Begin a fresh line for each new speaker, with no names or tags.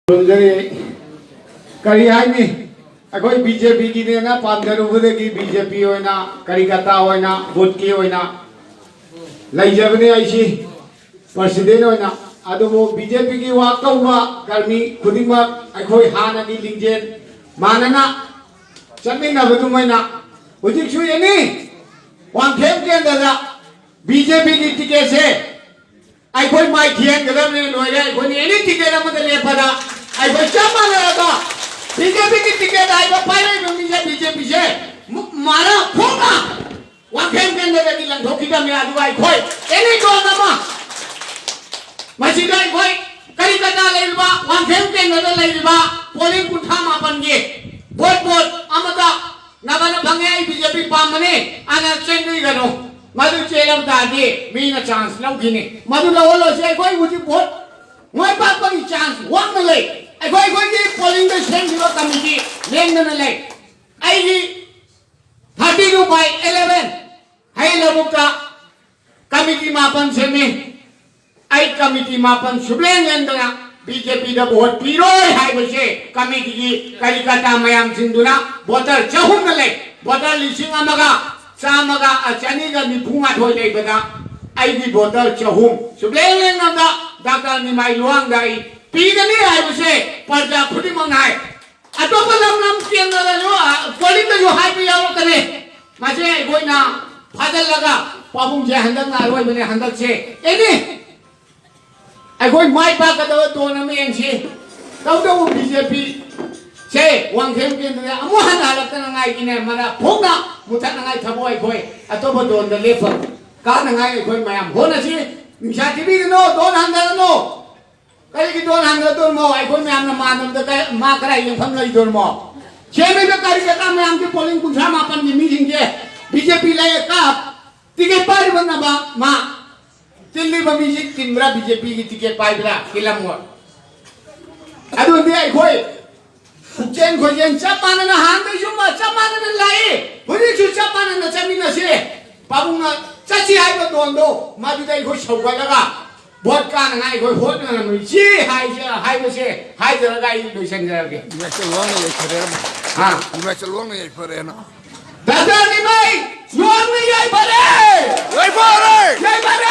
करी हाइनी अखोई बीजेपी की ने ना पांदरुबदे की बीजेपी होइना करिकता होइना वोटकी होइना लैजबने आइसी प्रेसिडेंट होइना अदुबो बीजेपी की वाकौबा कर्मी खुदिमा अखोई हानागी लिंजेन मानना चमिनबदुमैना हुजिकसु एनी वांखेम केंद्रदा बीजेपी की टिकट से अखोई माइ थियन गदबने लोइरे अखोई एनी टिकट अमदा लेपदा अखोई चमानगा बीजेपी की टिकट आई पाइले बीजेपी से मारा फोना वाखेम के अंदर की लंघोखीदा में आदुआ खोई एनी तो नमा मसीदा खोई करिकता लेबा वाखेम के अंदर लेबा पोलिंग कुठा मापन गे वोट अमदा नगन भंगे बीजेपी पामने आना चेंगई गनो मधु चेलम तादे मीना चांस लौखिने मधु लवलो से खोई उजी वोट मोय पापनी चांस वांगले अखोई की पोलिंग सेंसिबल कमिटी लेंगन ले आई 32/11 Hayellabuk का कमिटी मापन से में आई कमिटी मापन सुबलें लेंगना बीजेपी दा वोट पीरोय हाय बसे कमिटी की करिकता मयाम सिंधुना वोटर चहुम ले वोटर लिसिंग अमगा चामगा चनीगा निफुमा थोय लेबदा आई की वोटर चहुम सुबलें लेंगना Dr.Nimai Luwang दाई पीगने आए बसे पर्दा खुदी मंगाए अतोप लम केंद्र जो पोलिंग जो हाई पे याव करे माजे कोई ना फादल लगा पाबुंग जे हंदक ना रोय बने हंदक से एनी आई कोई माई पा का तो न में से तो बीजेपी से वांगखेम केंद्र अमु हन हालत नंगाई किने मना फोगना मुथा नंगाई थबोय कोई अतोप दोन द लेफ का नंगाई कोई मयाम होना सी निशा टीवी नो दोन हंदक नो कहीं की दोन हंड्रेड दोन मो आई कोई में हमने मानम तो कहीं माँ कराई ये हम नहीं दोन मो छह में तो करी करता में हमके पोलिंग कुछ हम अपन की मीटिंग के बीजेपी लाये काप टिकट पार बनना बा माँ दिल्ली में बीजेपी तिम्रा बीजेपी की टिकट पार बना किलम वो अदुन भी आई कोई चेन चापाना ना हाथ में जुम्मा चापाना ना लाये बुरी चुप चापाना ना चमीना से पाबुंगा चाची आई को दोन दो माँ भी दाई कोई शौका लगा वोट का नंगाई कोई वोट ना मुझे हाई बसे हाई जगह का इधर दूसरे जगह के
मैं चलवांग नहीं फरे ना
हाँ
मैं चलवांग नहीं फरे ना
Dr.Nimai Luwang नहीं फरे
नहीं फरे